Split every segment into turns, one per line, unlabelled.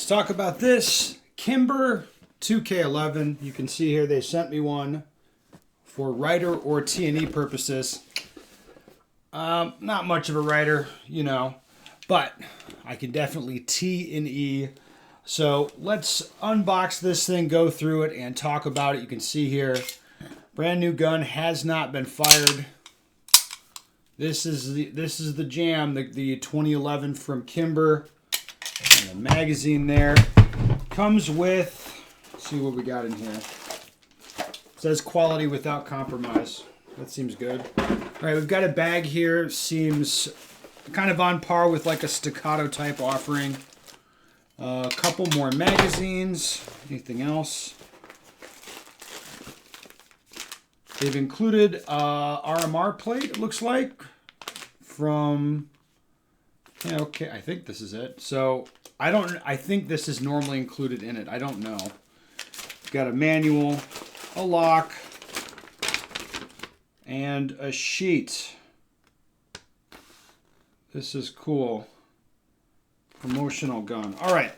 Let's talk about this Kimber 2K11. You can see here they sent me one for writer or T&E purposes. Not much of a writer, you know, but I can definitely T&E. So let's unbox this thing, go through it, and talk about it. You can see here, brand new gun, has not been fired. This is the jam, the 2011 from Kimber. And the magazine there comes with, let's see what we got in here. It says quality without compromise. That seems good. All right, we've got a bag here. Seems kind of on par with like a staccato type offering. A couple more magazines. Anything else? They've included RMR plate, it looks like, from... Yeah, okay, I think this is it. So, I think this is normally included in it. I don't know. Got a manual, a lock, and a sheet. This is cool. Promotional gun. All right.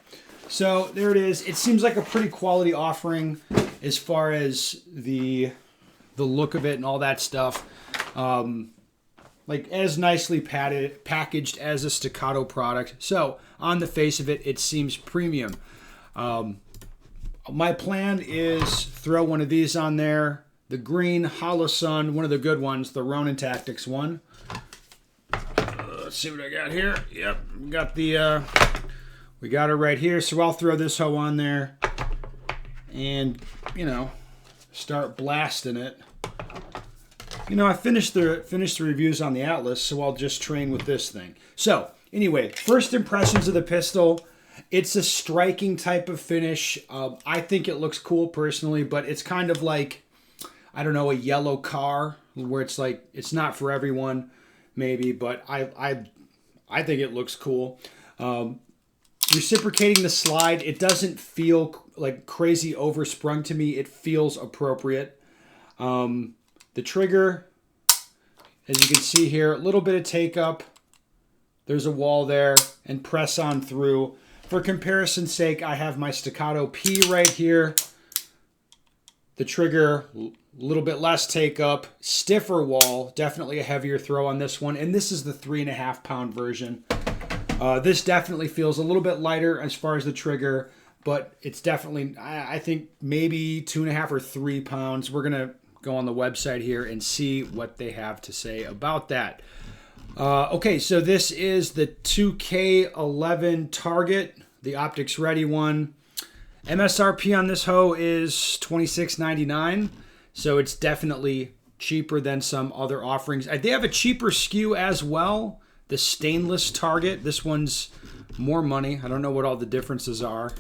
So, there it is. It seems like a pretty quality offering as far as the look of it and all that stuff. Like as nicely packaged as a staccato product. So on the face of it, it seems premium. My plan is throw one of these on there. The green Hollow Sun, one of the good ones, the Ronin Tactics one. Let's see what I got here. Yep, we got it right here. So I'll throw this hoe on there and, you know, start blasting it. You know, I finished the reviews on the Atlas, so I'll just train with this thing. So, anyway, first impressions of the pistol. It's a striking type of finish. I think it looks cool personally, but it's kind of like, I don't know, a yellow car, where it's like, it's not for everyone, maybe, but I think it looks cool. Reciprocating the slide, it doesn't feel like crazy oversprung to me. It feels appropriate. The trigger, as you can see here, a little bit of take up. There's a wall there, and press on through. For comparison's sake, I have my Staccato P right here. The trigger, a little bit less take up, stiffer wall, definitely a heavier throw on this one. And this is the 3.5 pound version. This definitely feels a little bit lighter as far as the trigger, but it's definitely, I think maybe 2.5 or 3 pounds. We're going to go on the website here and see what they have to say about that. Okay, so this is the 2K11 Target, the optics ready one. MSRP on this hoe is $26.99, so it's definitely cheaper than some other offerings. They have a cheaper SKU as well, the stainless Target. This one's more money. I don't know what all the differences are.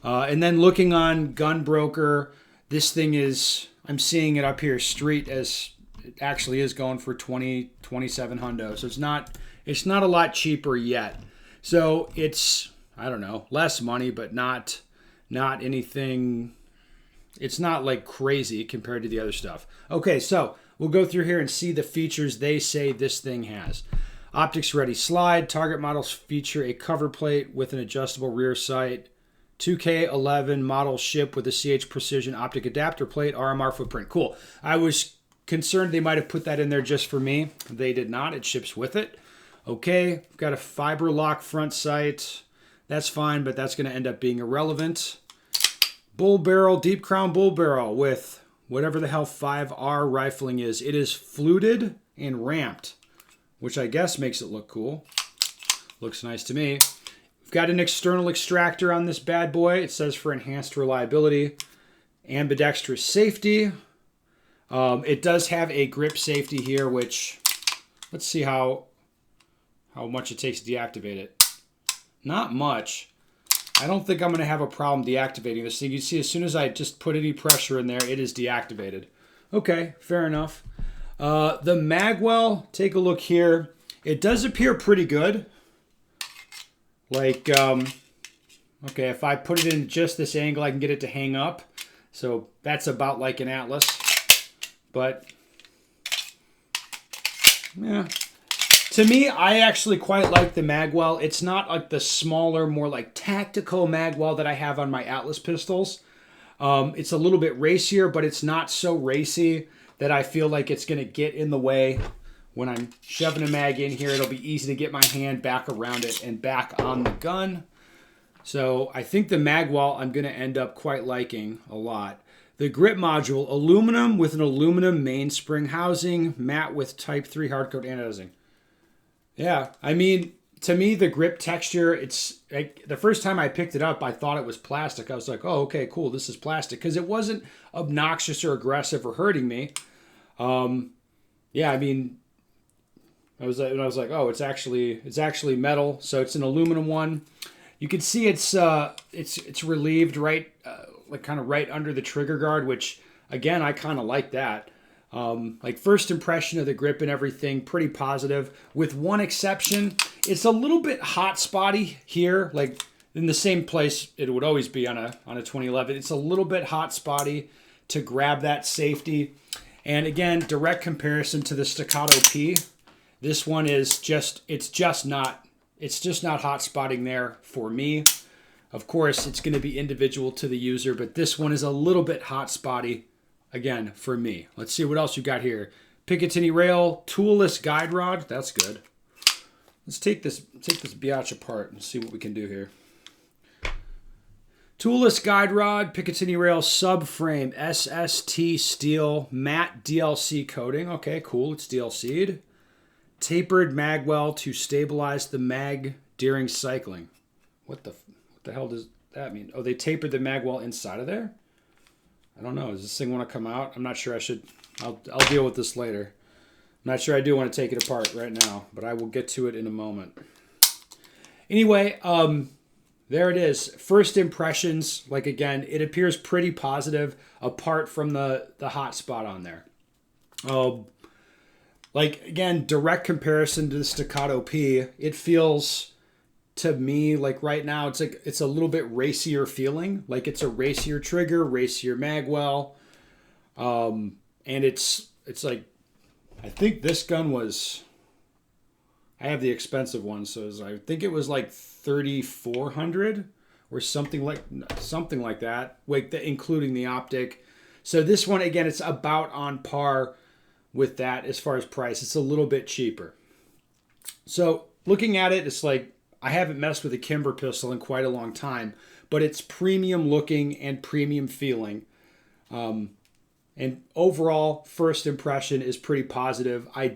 And then looking on Gunbroker, this thing is... I'm seeing it up here street as it actually is going for 27 hundo. So it's not a lot cheaper yet. So it's, I don't know, less money, but not anything. It's not like crazy compared to the other stuff. Okay, so we'll go through here and see the features they say this thing has. Optics ready slide. Target models feature a cover plate with an adjustable rear sight. 2K11 model ship with a CH Precision optic adapter plate, RMR footprint. Cool. I was concerned they might have put that in there just for me. They did not. It ships with it. Okay. We've got a fiber lock front sight. That's fine, but that's going to end up being irrelevant. Bull barrel, deep crown bull barrel with whatever the hell 5R rifling is. It is fluted and ramped, which I guess makes it look cool. Looks nice to me. We've got an external extractor on this bad boy. It says for enhanced reliability, ambidextrous safety. It does have a grip safety here, which let's see how much it takes to deactivate it. Not much. I don't think I'm going to have a problem deactivating this thing. You see, as soon as I just put any pressure in there, it is deactivated. Okay, fair enough. The magwell, take a look here. It does appear pretty good. Like, okay, if I put it in just this angle, I can get it to hang up. So that's about like an Atlas. But, yeah, To me, I actually quite like the magwell. It's not like the smaller, more like tactical magwell that I have on my Atlas pistols. It's a little bit racier, but it's not so racy that I feel like it's going to get in the way. When I'm shoving a mag in here, it'll be easy to get my hand back around it and back on the gun. So I think the magwell I'm going to end up quite liking a lot. The grip module, aluminum with an aluminum mainspring housing, matte with Type 3 hardcoat anodizing. Yeah, I mean, to me, the grip texture, it's like, the first time I picked it up, I thought it was plastic. I was like, oh, okay, cool, this is plastic. Because it wasn't obnoxious or aggressive or hurting me. Yeah, I mean, I was like, oh, it's actually metal. So it's an aluminum one. You can see it's relieved right, like kind of right under the trigger guard, which again, I kind of like that. Like first impression of the grip and everything, pretty positive. With one exception, it's a little bit hot spotty here, like in the same place it would always be on a 2011. It's a little bit hot spotty to grab that safety. And again, direct comparison to the Staccato P. This one is it's just not hot spotting there for me. Of course, it's going to be individual to the user, but this one is a little bit hot spotty. Again, for me. Let's see what else you got here. Picatinny rail, toolless guide rod. That's good. Let's take this biatch apart and see what we can do here. Toolless guide rod, Picatinny rail, subframe, SST steel, matte DLC coating. Okay, cool. It's DLC'd. Tapered magwell to stabilize the mag during cycling. What the hell does that mean? Oh, they tapered the magwell inside of there? I don't know. Does this thing want to come out? I'm not sure I should. I'll deal with this later. I'm not sure I do want to take it apart right now, but I will get to it in a moment. Anyway, there it is. First impressions. Like, again, it appears pretty positive apart from the hot spot on there. Like, again, direct comparison to the Staccato P, it feels to me like right now it's a little bit racier feeling, like it's a racier trigger, racier magwell, and it's like, I think this gun was, I have the expensive one, so I think it was like 3,400 or something like that, like including the optic. So this one, again, it's about on par with that as far as price. It's a little bit cheaper. So looking at it, it's like, I haven't messed with a Kimber pistol in quite a long time, but it's premium looking and premium feeling. And overall, first impression is pretty positive. I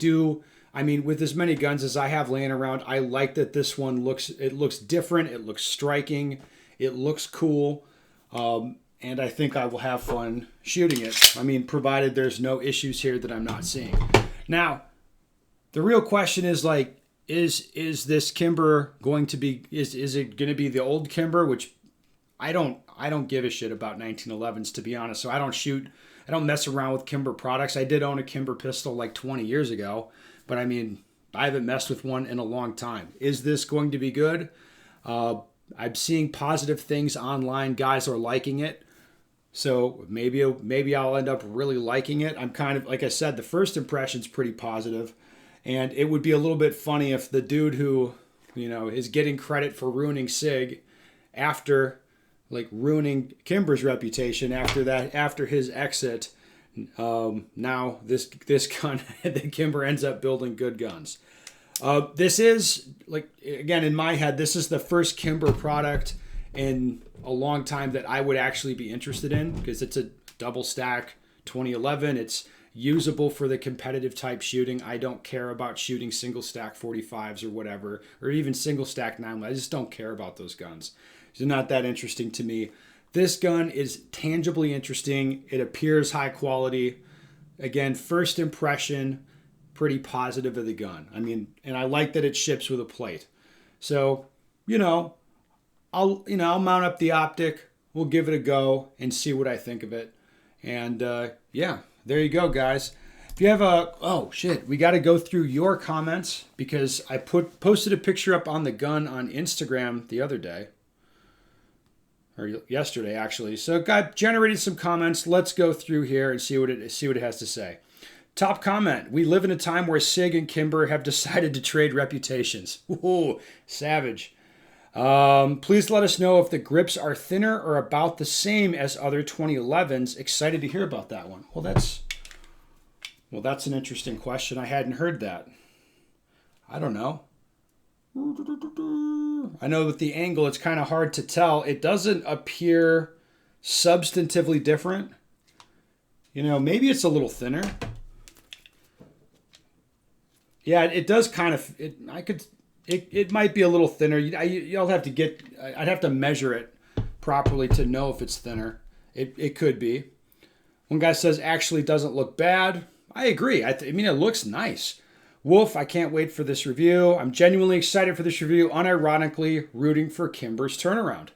mean, with as many guns as I have laying around, I like that this one looks different. It looks striking. It looks cool. And I think I will have fun shooting it. I mean, provided there's no issues here that I'm not seeing. Now, the real question is like, is this Kimber going to be, is it going to be the old Kimber, which I don't give a shit about 1911s, to be honest. So I don't mess around with Kimber products. I did own a Kimber pistol like 20 years ago, but I mean, I haven't messed with one in a long time. Is this going to be good? I'm seeing positive things online. Guys are liking it. So maybe I'll end up really liking it. I'm kind of, like I said, the first impression's pretty positive. And it would be a little bit funny if the dude who, is getting credit for ruining SIG after, like, ruining Kimber's reputation after his exit, now this gun, the Kimber ends up building good guns. This is, like, again, in my head, this is the first Kimber product in a long time that I would actually be interested in, because it's a double stack 2011. It's usable for the competitive type shooting. I don't care about shooting single stack 45s or whatever, or even single stack 9. I just don't care about those guns. It's not that interesting to me. This gun is tangibly interesting. It appears high quality. Again, first impression, pretty positive of the gun. I mean, and I like that it ships with a plate. So, I'll mount up the optic. We'll give it a go and see what I think of it. And yeah, there you go, guys. If you have we got to go through your comments, because I posted a picture up on the gun on Instagram the other day, or yesterday actually. So it generated some comments. Let's go through here and see what it has to say. Top comment. We live in a time where Sig and Kimber have decided to trade reputations. Ooh, savage. Please let us know if the grips are thinner or about the same as other 2011s. Excited to hear about that one. That's an interesting question. I hadn't heard that. I don't know. I know with the angle, it's kind of hard to tell. It doesn't appear substantively different. You know, maybe it's a little thinner. Yeah, it does kind of. It might be a little thinner. You'll have to get. I'd have to measure it properly to know if it's thinner. It could be. One guy says actually doesn't look bad. I agree. I mean, it looks nice. Wolf, I can't wait for this review. I'm genuinely excited for this review, unironically rooting for Kimber's turnaround.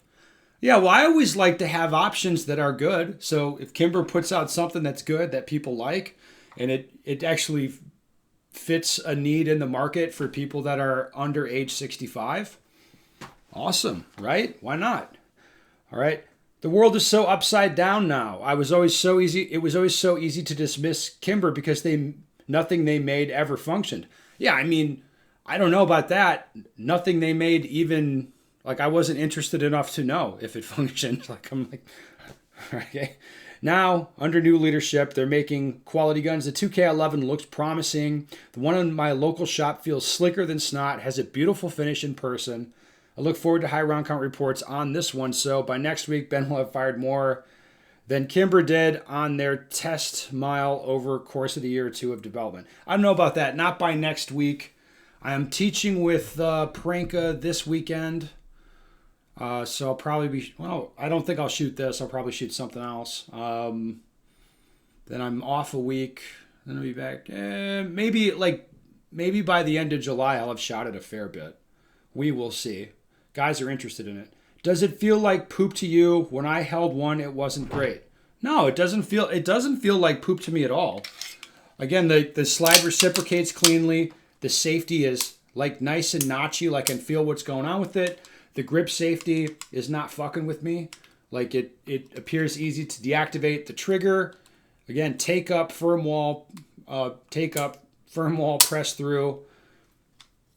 Yeah, well, I always like to have options that are good. So if Kimber puts out something that's good, that people like, and it actually fits a need in the market for people that are under age 65, awesome, right? Why not? All right. The world is so upside down now. It was always so easy to dismiss Kimber because nothing they made ever functioned. Yeah, I mean, I don't know about that. Nothing they made even, like, I wasn't interested enough to know if it functioned. Like, I'm like, okay. Now, under new leadership, they're making quality guns. The 2K11 looks promising. The one in my local shop feels slicker than snot, has a beautiful finish in person. I look forward to high round count reports on this one. So by next week, Ben will have fired more than Kimber did on their test mile over course of the year or two of development. I don't know about that. Not by next week. I am teaching with Pranka this weekend. So I'll probably be, well, I don't think I'll shoot this. I'll probably shoot something else. Then I'm off a week. Then I'll be back. Maybe by the end of July, I'll have shot it a fair bit. We will see. Guys are interested in it. Does it feel like poop to you? When I held one, it wasn't great. No, it doesn't feel like poop to me at all. Again, the slide reciprocates cleanly. The safety is like nice and notchy. Like I can feel what's going on with it. The grip safety is not fucking with me. Like it appears easy to deactivate. The trigger, again, take up, firm wall, press through.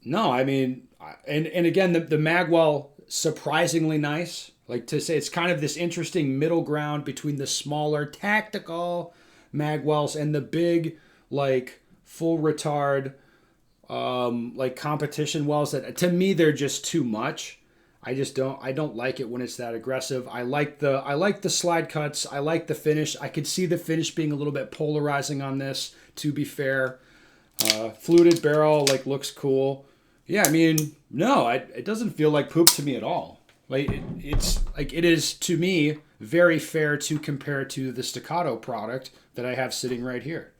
No, I mean, and again, the magwell, surprisingly nice. Like to say, it's kind of this interesting middle ground between the smaller tactical magwells and the big, like full retard, like competition wells that to me they're just too much. I don't like it when it's that aggressive. I like the slide cuts. I like the finish. I could see the finish being a little bit polarizing on this, to be fair. Fluted barrel, like, looks cool. Yeah, I mean, no, it doesn't feel like poop to me at all. Like it's like it is to me very fair to compare to the Staccato product that I have sitting right here.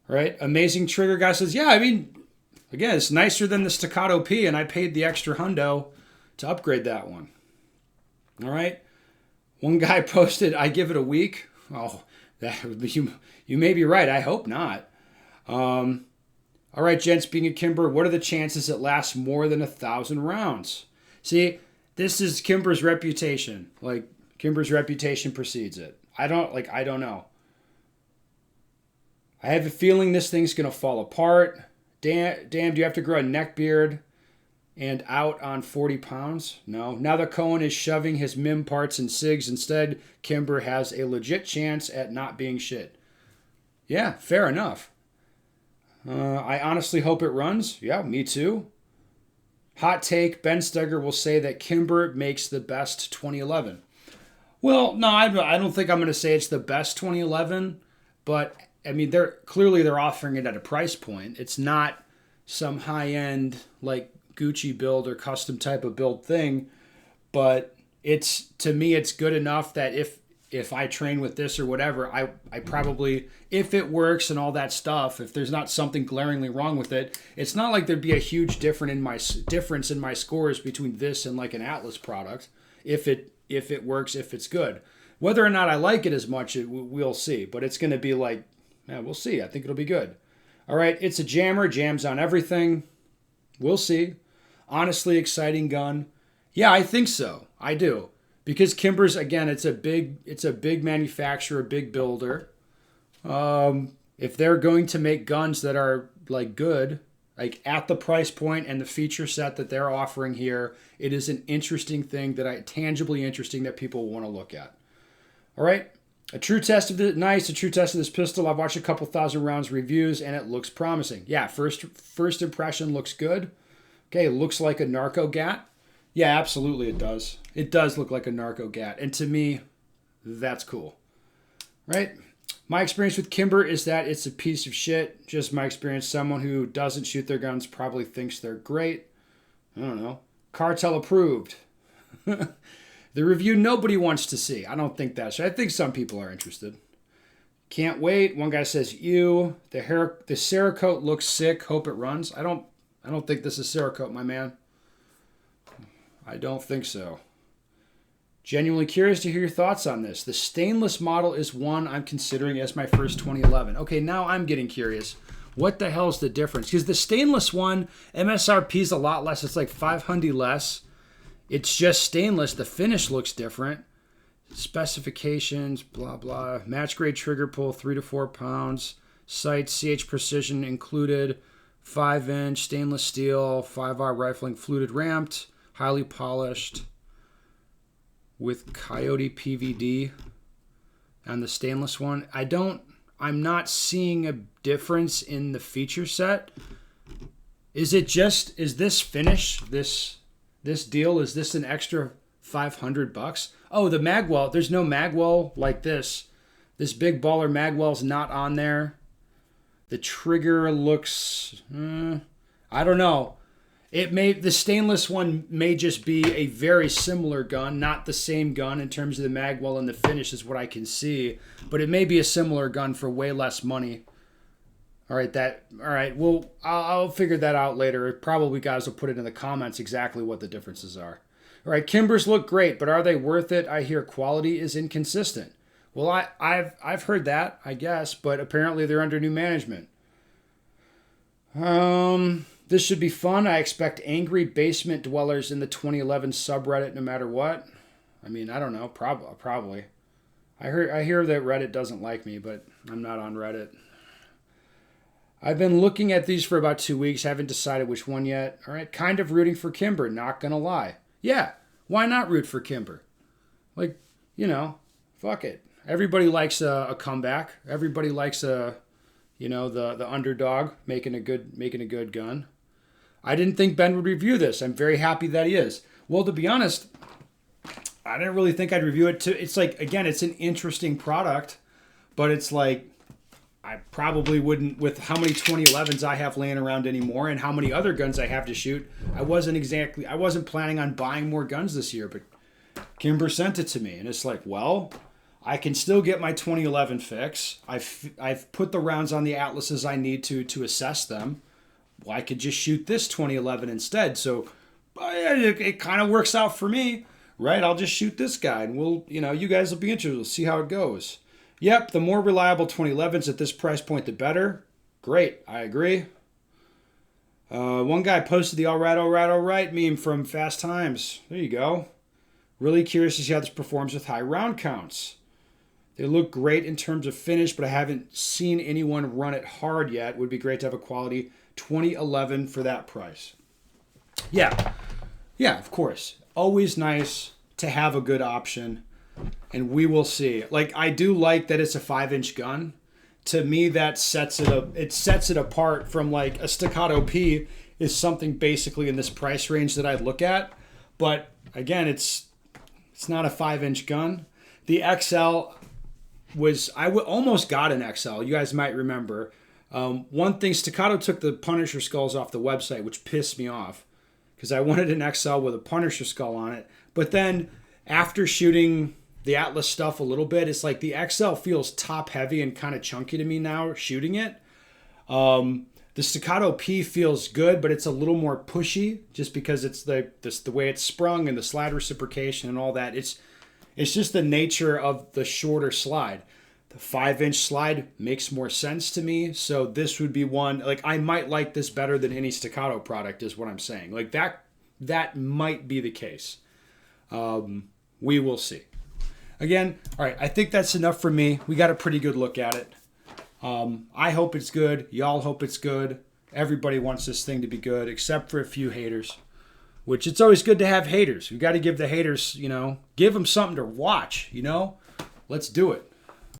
Right? Amazing trigger guy says, yeah, I mean, again, it's nicer than the Staccato P, and I paid the extra hundo to upgrade that one. All right. One guy posted, I give it a week. Oh, you may be right. I hope not. All right, gents, being a Kimber, what are the chances it lasts more than 1,000 rounds? See, this is Kimber's reputation. Like, Kimber's reputation precedes it. I don't know. I have a feeling this thing's going to fall apart. Damn, do you have to grow a neck beard and out on 40 pounds? No. Now that Cohen is shoving his MIM parts in SIGs instead, Kimber has a legit chance at not being shit. Yeah, fair enough. I honestly hope it runs. Yeah, me too. Hot take, Ben Steger will say that Kimber makes the best 2011. Well, no, I don't think I'm going to say it's the best 2011, but I mean, they're offering it at a price point. It's not some high-end like Gucci build or custom type of build thing, but to me it's good enough that if I train with this or whatever, I probably, if it works and all that stuff, if there's not something glaringly wrong with it, it's not like there'd be a huge difference in my scores between this and like an Atlas product. If it works, if it's good, whether or not I like it as much, we'll see. But it's going to be like, yeah, we'll see. I think it'll be good. All right, it's a jammer, jams on everything. We'll see. Honestly, exciting gun. Yeah, I think so. I do. Because Kimber's, again, it's a big manufacturer, big builder. if they're going to make guns that are like good, like at the price point and the feature set that they're offering here, it is an interesting thing tangibly interesting that people want to look at. All right. A true test of this pistol. I've watched a couple thousand rounds reviews and it looks promising. Yeah, first impression looks good. Okay, it looks like a narco gat. Yeah, absolutely it does. It does look like a narco gat. And to me, that's cool. Right? My experience with Kimber is that it's a piece of shit. Just my experience. Someone who doesn't shoot their guns probably thinks they're great. I don't know. Cartel approved. The review nobody wants to see. I don't think that's. I think some people are interested. Can't wait. One guy says, "Ew, the Cerakote looks sick. Hope it runs." I don't think this is Cerakote, my man. I don't think so. Genuinely curious to hear your thoughts on this. The stainless model is one I'm considering as my first 2011. Okay, now I'm getting curious. What the hell's the difference? Because the stainless one, MSRP is a lot less. It's like $500 less. It's just stainless. The finish looks different. Specifications, blah, blah. Match grade trigger pull, 3 to 4 pounds. Sights, CH precision included. 5-inch stainless steel, 5R rifling, fluted ramped, highly polished with Coyote PVD and the stainless one. I'm not seeing a difference in the feature set. Is this finish, this deal, is this an extra $500? Oh, the magwell, there's no magwell like this. This big baller magwell's not on there. The trigger looks, I don't know. The stainless one may just be a very similar gun, not the same gun in terms of the magwell and the finish is what I can see, but it may be a similar gun for way less money. All right. Well, I'll figure that out later. Probably guys will put it in the comments exactly what the differences are. All right, Kimbers look great, but are they worth it? I hear quality is inconsistent. Well, I've heard that, I guess, but apparently they're under new management. This should be fun. I expect angry basement dwellers in the 2011 subreddit no matter what. I mean, I don't know, probably. I hear that Reddit doesn't like me, but I'm not on Reddit. I've been looking at these for about 2 weeks, haven't decided which one yet. All right, kind of rooting for Kimber, not gonna lie. Yeah, why not root for Kimber? Like, fuck it. Everybody likes a comeback. Everybody likes the underdog making a good gun. I didn't think Ben would review this. I'm very happy that he is. Well, to be honest, I didn't really think I'd review it too. It's like, again, it's an interesting product, but it's like I probably wouldn't, with how many 2011s I have laying around anymore and how many other guns I have to shoot. I wasn't planning on buying more guns this year, but Kimber sent it to me, and it's like, well, I can still get my 2011 fix. I've put the rounds on the Atlases I need to assess them. Well, I could just shoot this 2011 instead. So it kind of works out for me, right? I'll just shoot this guy, and you guys will be interested. We'll see how it goes. Yep, the more reliable 2011s at this price point, the better. Great, I agree. One guy posted the all right meme from Fast Times. There you go. Really curious to see how this performs with high round counts. They look great in terms of finish, but I haven't seen anyone run it hard yet. Would be great to have a quality 2011 for that price. Yeah, of course. Always nice to have a good option, and we will see. Like, I do like that it's a 5-inch gun. To me, that sets it apart from like a Staccato P is something basically in this price range that I'd look at. But again, it's not a 5-inch gun. The XL almost got an XL. You guys might remember. One thing, Staccato took the Punisher skulls off the website, which pissed me off because I wanted an XL with a Punisher skull on it. But then after shooting the Atlas stuff a little bit, it's like the XL feels top heavy and kind of chunky to me now shooting it. The Staccato P feels good, but it's a little more pushy just because it's the way it's sprung and the slide reciprocation and all that. It's just the nature of the shorter slide. The 5-inch slide makes more sense to me. So this would be one, like, I might like this better than any Staccato product is what I'm saying. Like that might be the case. We will see. Again, all right, I think that's enough for me. We got a pretty good look at it. I hope it's good. Y'all hope it's good. Everybody wants this thing to be good, except for a few haters. Which it's always good to have haters. We got to give the haters, give them something to watch, Let's do it.